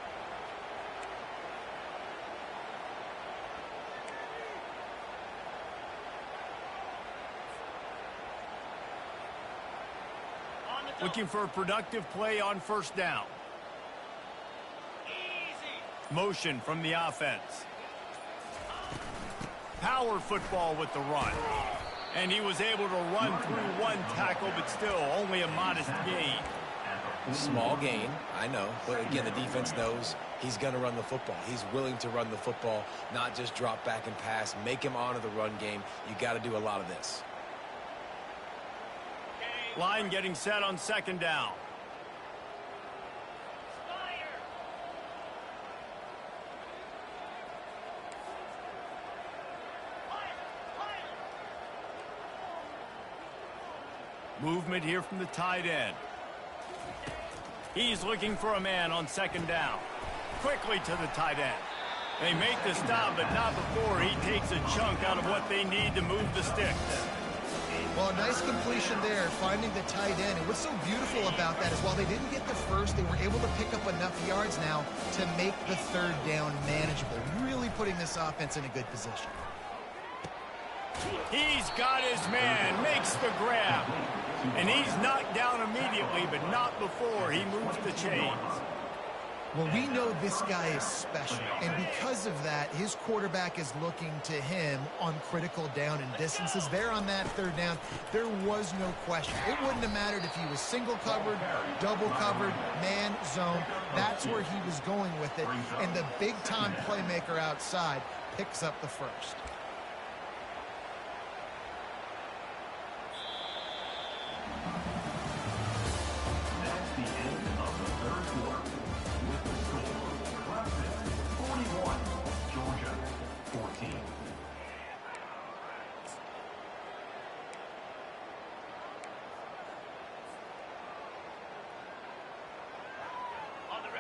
Looking for a productive play on first down. Motion from the offense. Power football with the run. And he was able to run through one tackle, but still only a modest gain. Small gain, I know. But again, the defense knows he's going to run the football. He's willing to run the football, not just drop back and pass, make him honor the run game. You got to do a lot of this. Line getting set on second down. Movement here from the tight end. He's looking for a man on second down. Quickly to the tight end. They make the stop, but not before he takes a chunk out of what they need to move the sticks. Well, a nice completion there, finding the tight end. And what's so beautiful about that is while they didn't get the first, they were able to pick up enough yards now to make the third down manageable. Really putting this offense in a good position. He's got his man, makes the grab. And he's knocked down immediately, but not before he moves the chains. Well, we know this guy is special, and because of that, his quarterback is looking to him on critical down and distances. There on that third down, there was no question. It wouldn't have mattered if he was single covered, double covered, man, zone. That's where he was going with it, and the big-time playmaker outside picks up the first.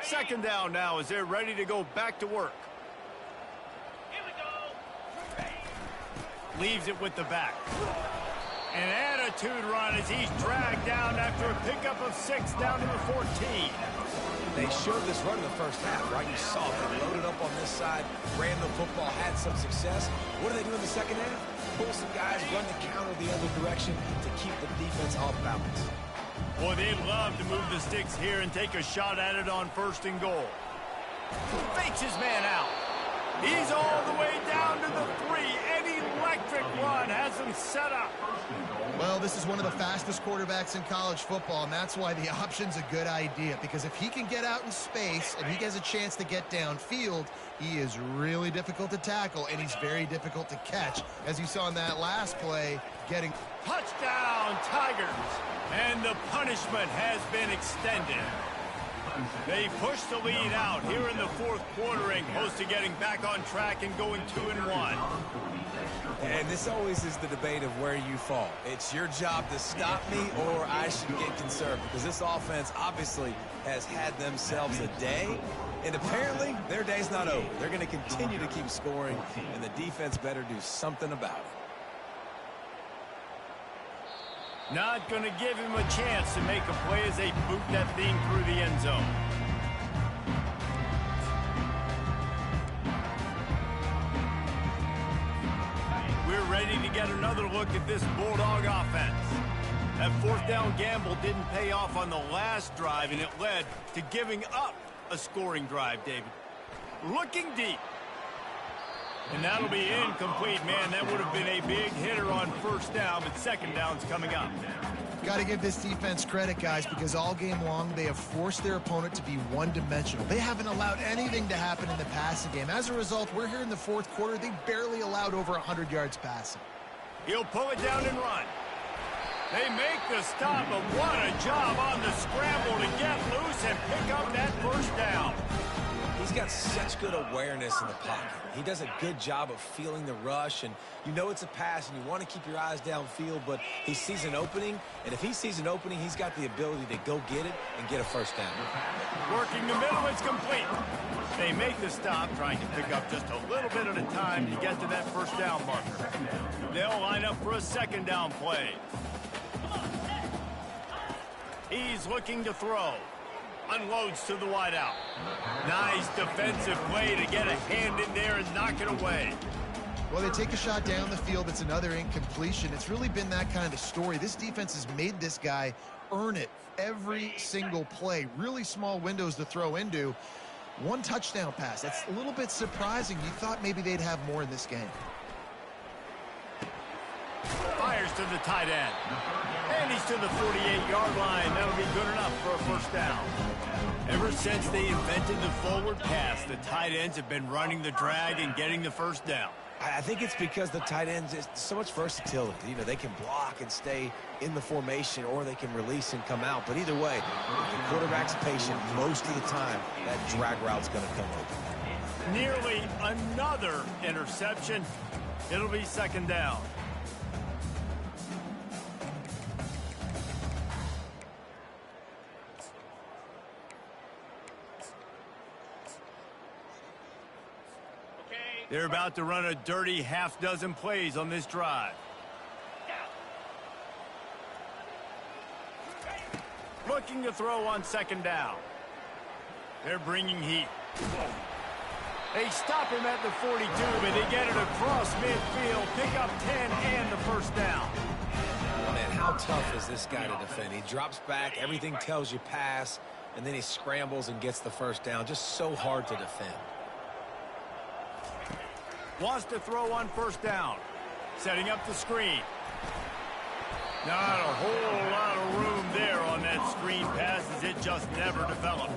Second down now as they're ready to go back to work. Here we go. Leaves it with the back. An attitude run as he's dragged down after a pickup of 6 down to the 14. They showed this run in the first half, right? You saw it. They loaded up on this side, ran the football, had some success. What do they do in the second half? Pull some guys, run the counter the other direction to keep the defense off balance. Boy, they'd love to move the sticks here and take a shot at it on first and goal. Fakes his man out. He's all the way down to the 3. An electric run has him set up. Well, this is one of the fastest quarterbacks in college football, and that's why the option's a good idea, because if he can get out in space and he has a chance to get downfield, he is really difficult to tackle, and he's very difficult to catch. As you saw in that last play, getting... Touchdown, Tigers. And the punishment has been extended. They push the lead out here in the fourth quarter and close to getting back on track and going 2-1. And this always is the debate of where you fall. It's your job to stop me or I should get concerned, because this offense obviously has had themselves a day, and apparently their day's not over. They're going to continue to keep scoring, and the defense better do something about it. Not going to give him a chance to make a play as they boot that thing through the end zone. We're ready to get another look at this Bulldog offense. That fourth down gamble didn't pay off on the last drive, and it led to giving up a scoring drive, David. Looking deep. And that'll be incomplete, man. That would have been a big hitter on first down, but second down's coming up. Got to give this defense credit, guys, because all game long they have forced their opponent to be one-dimensional. They haven't allowed anything to happen in the passing game. As a result, we're here in the fourth quarter. They barely allowed over 100 yards passing. He'll pull it down and run. They make the stop, but what a job on the scramble to get loose and pick up that first down. He's got such good awareness in the pocket. He does a good job of feeling the rush, and you know it's a pass, and you want to keep your eyes downfield, but he sees an opening, and if he sees an opening, he's got the ability to go get it and get a first down. Working the middle, it's complete. They make the stop, trying to pick up just a little bit at a time to get to that first down marker. They'll line up for a second down play. He's looking to throw. Unloads to the wideout. Nice defensive play to get a hand in there and knock it away. Well, they take a shot down the field. It's another incompletion. It's really been that kind of story. This defense has made this guy earn it every single play. Really small windows to throw into. One touchdown pass. That's a little bit surprising. You thought maybe they'd have more in this game. Fires to the tight end. And he's to the 48-yard line. That'll be good enough for a first down. Ever since they invented the forward pass, the tight ends have been running the drag and getting the first down. I think it's because the tight ends, is so much versatility. You know, they can block and stay in the formation, or they can release and come out. But either way, if the quarterback's patient most of the time, that drag route's going to come open. Nearly another interception. It'll be second down. They're about to run a dirty half-dozen plays on this drive. Looking to throw on second down. They're bringing heat. They stop him at the 42, but they get it across midfield, pick up 10 and the first down. Man, how tough is this guy to defend? He drops back, everything tells you pass, and then he scrambles and gets the first down. Just so hard to defend. Wants to throw on first down. Setting up the screen. Not a whole lot of room there on that screen pass, as it just never developed.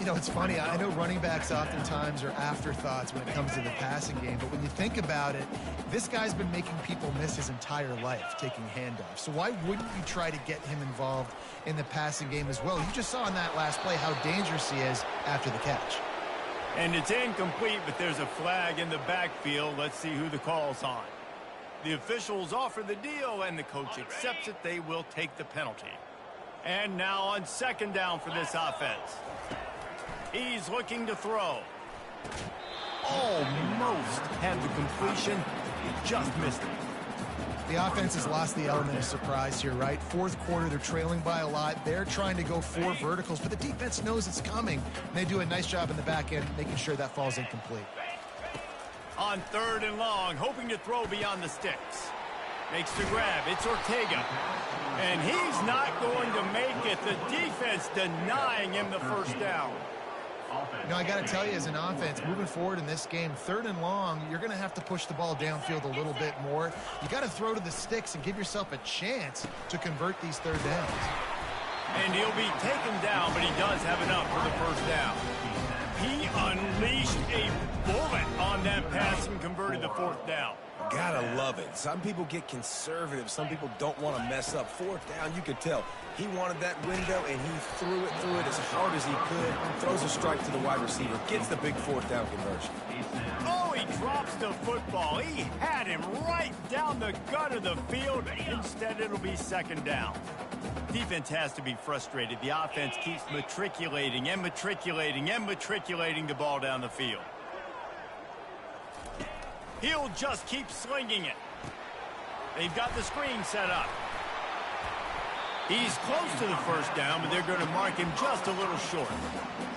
You know, it's funny. I know running backs oftentimes are afterthoughts when it comes to the passing game, but when you think about it, this guy's been making people miss his entire life taking handoffs. So why wouldn't you try to get him involved in the passing game as well? You just saw in that last play how dangerous he is after the catch. And it's incomplete, but there's a flag in the backfield. Let's see who the call's on. The officials offer the deal, and the coach accepts it. They will take the penalty. And now on second down for this offense. He's looking to throw. Almost had the completion. He just missed it. The offense has lost the element of surprise here, right? Fourth quarter, they're trailing by a lot. They're trying to go 4 verticals, but the defense knows it's coming. And they do a nice job in the back end making sure that falls incomplete. On third and long, hoping to throw beyond the sticks. Makes the grab. It's Ortega. And he's not going to make it. The defense denying him the first down. You know, I got to tell you, as an offense, moving forward in this game, third and long, you're going to have to push the ball downfield a little bit more. You got to throw to the sticks and give yourself a chance to convert these third downs. And he'll be taken down, but he does have enough for the first down. He unleashed a bullet on that pass and converted the fourth down. Gotta love it. Some people get conservative. Some people don't want to mess up. Fourth down, you could tell. He wanted that window, and he threw it as hard as he could. Throws a strike to the wide receiver. Gets the big fourth down conversion. Oh, he drops the football. He had him right down the gut of the field. Instead, it'll be second down. Defense has to be frustrated. The offense keeps matriculating and matriculating and matriculating the ball down the field. He'll just keep slinging it. They've got the screen set up. He's close to the first down, but they're going to mark him just a little short.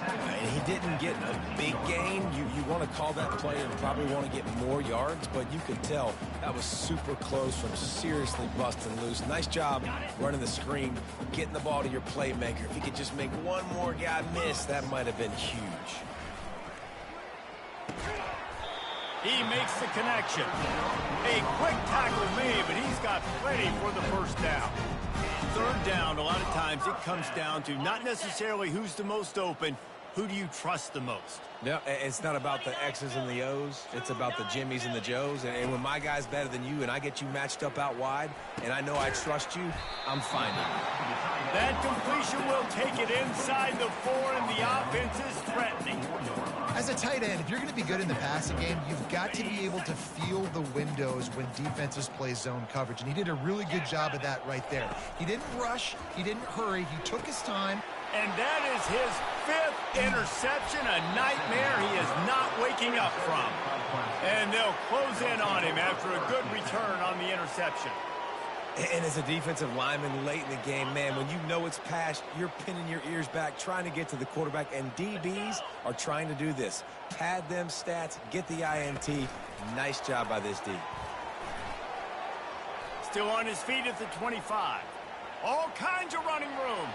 And he didn't get a big gain. You want to call that play and probably want to get more yards, but you could tell that was super close from seriously busting loose. Nice job running the screen, getting the ball to your playmaker. If he could just make one more guy miss, that might have been huge. He makes the connection. A quick tackle made, but he's got plenty for the first down. Third down, a lot of times it comes down to not necessarily who's the most open, who do you trust the most? No, it's not about the X's and the O's. It's about the Jimmies and the Joes. And when my guy's better than you and I get you matched up out wide and I know I trust you, I'm finding you. That completion will take it inside the 4, and the offense is threatening. As a tight end, if you're going to be good in the passing game, you've got to be able to feel the windows when defenses play zone coverage. And he did a really good job of that right there. He didn't rush. He didn't hurry. He took his time. And that is his 5th interception, a nightmare he is not waking up from. And they'll close in on him after a good return on the interception. And as a defensive lineman late in the game, man, when you know it's past, you're pinning your ears back, trying to get to the quarterback, and DBs are trying to do this. Pad them stats, get the INT. Nice job by this D. Still on his feet at the 25. All kinds of running room.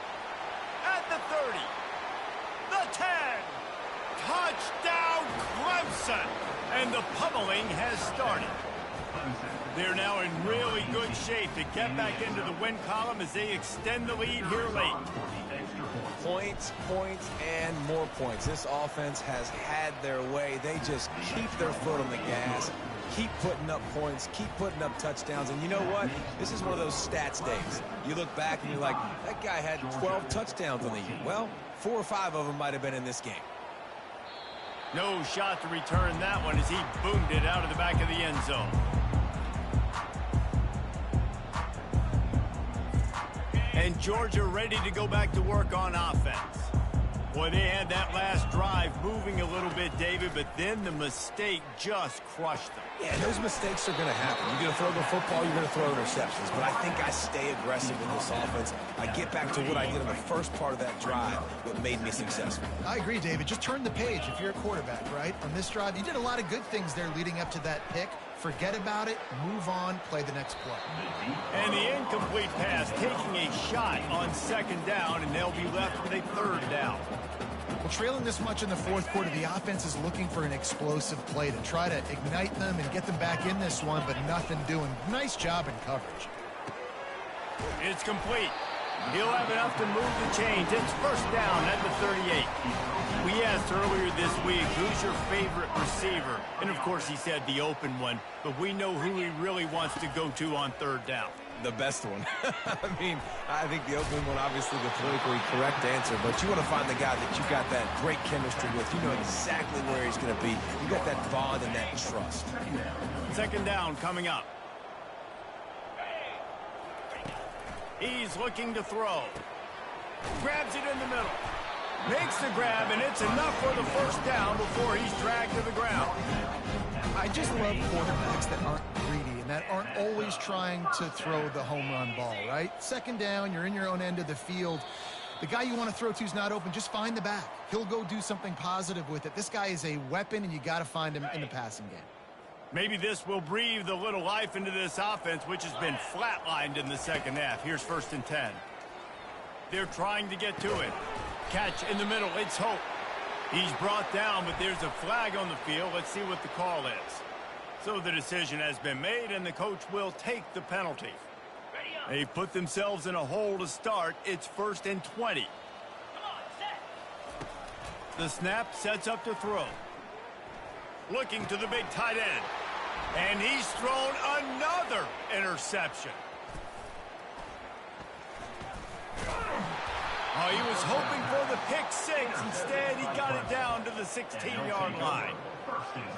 At the 30. The 10. Touchdown, Clemson. And the pummeling has started. They're now in really good shape to get back into the win column as they extend the lead here late. Points, points, and more points. This offense has had their way. They just keep their foot on the gas, keep putting up points, keep putting up touchdowns. And you know what? This is one of those stats days. You look back and you're like, that guy had 12 touchdowns on the year. Well, 4 or 5 of them might have been in this game. No shot to return that one as he boomed it out of the back of the end zone. And Georgia ready to go back to work on offense. Boy, they had that last drive moving a little bit, David, but then the mistake just crushed them. Yeah, those mistakes are going to happen. You're going to throw the football, you're going to throw interceptions. But I think I stay aggressive in this offense. I get back to what I did in the first part of that drive that made me successful. I agree, David. Just turn the page if you're a quarterback, right? On this drive, you did a lot of good things there leading up to that pick. Forget about it, move on, play the next play. And the incomplete pass taking a shot on 2nd down, and they'll be left with a 3rd down. Well, trailing this much in the 4th quarter, the offense is looking for an explosive play to try to ignite them and get them back in this one, but nothing doing. Nice job in coverage. It's complete. He'll have enough to move the chains. It's 1st down at the 38. We asked earlier this week, who's your favorite receiver? And, of course, he said the open one, but we know who he really wants to go to on 3rd down. The best one. I mean, I think the open one, obviously the politically correct answer, but you want to find the guy that you got that great chemistry with. You know exactly where he's going to be. You got that bond and that trust. 2nd down coming up. He's looking to throw. Grabs it in the middle. Makes the grab, and it's enough for the 1st down before he's dragged to the ground. I just love quarterbacks that aren't greedy and that aren't always trying to throw the home run ball, right? 2nd down, you're in your own end of the field. The guy you want to throw to is not open. Just find the back. He'll go do something positive with it. This guy is a weapon, and you got to find him in the passing game. Maybe this will breathe a little life into this offense, which has been flatlined in the 2nd half. Here's 1st and 10. They're trying to get to it. Catch in the middle. It's Hope. He's brought down, but there's a flag on the field. Let's see what the call is. So the decision has been made, and the coach will take the penalty. They put themselves in a hole to start. It's 1st and 20. The snap sets up to throw. Looking to the big tight end. And he's thrown another interception. Oh, he was hoping for the pick 6. Instead, he got it down to the 16-yard line.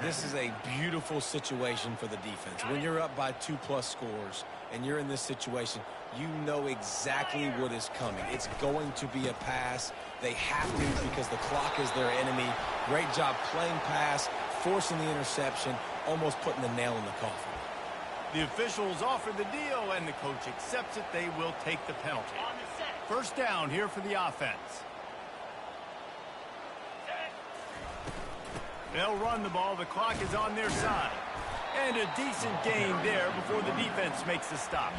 This is a beautiful situation for the defense. When you're up by 2+ scores and you're in this situation, you know exactly what is coming. It's going to be a pass. They have to because the clock is their enemy. Great job playing pass, forcing the interception, almost putting the nail in the coffin. The officials offer the deal, and the coach accepts it. They will take the penalty. 1st down here for the offense. They'll run the ball. The clock is on their side. And a decent gain there before the defense makes the stop.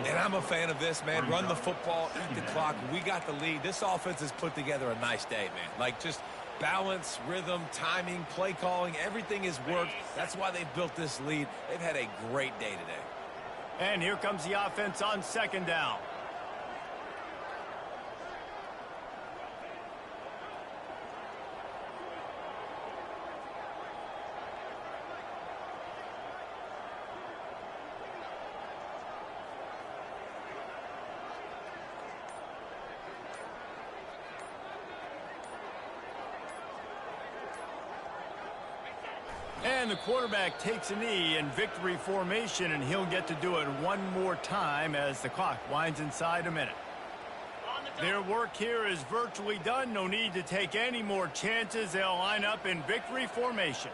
And I'm a fan of this, man. Run the football, eat the clock. We got the lead. This offense has put together a nice day, man. Like, just balance, rhythm, timing, play calling, everything has worked. That's why they built this lead. They've had a great day today. And here comes the offense on 2nd down. And the quarterback takes a knee in victory formation, and he'll get to do it one more time as the clock winds inside a minute. Their work here is virtually done. No need to take any more chances. They'll line up in victory formation.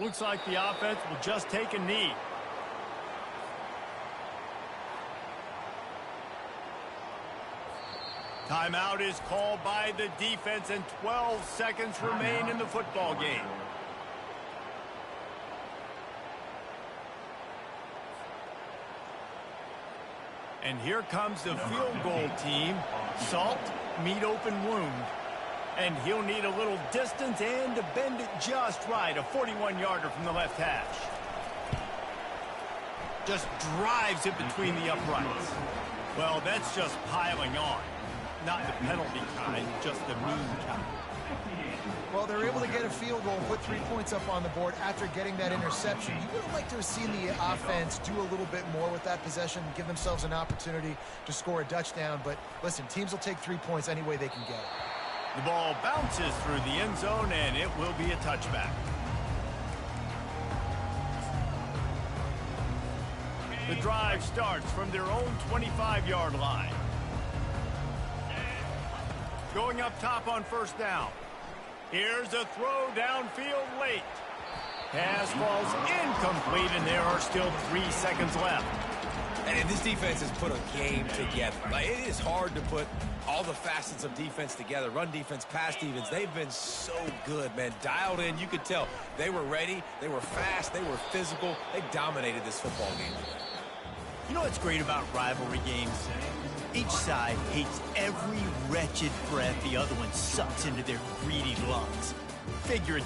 Looks like the offense will just take a knee. Timeout is called by the defense, and 12 seconds remain in the football game. And here comes the field goal team. Salt, meet open wound. And he'll need a little distance and to bend it just right. A 41-yarder from the left hash. Just drives it between the uprights. Well, that's just piling on. Not the penalty kind, just the mean kind. Well, they're able to get a field goal and put 3 points up on the board after getting that interception. You would have liked to have seen the offense do a little bit more with that possession, give themselves an opportunity to score a touchdown. But listen, teams will take 3 points any way they can get it. The ball bounces through the end zone, and it will be a touchback. The drive starts from their own 25-yard line. Going up top on first down. Here's a throw downfield late. Pass falls incomplete, and there are still 3 seconds left. And this defense has put a game together. Like, it is hard to put all the facets of defense together. Run defense, pass defense. They've been so good, man. Dialed in. You could tell they were ready. They were fast. They were physical. They dominated this football game. You know what's great about rivalry games? Each side hates every wretched breath the other one sucks into their greedy lungs. Figuratively.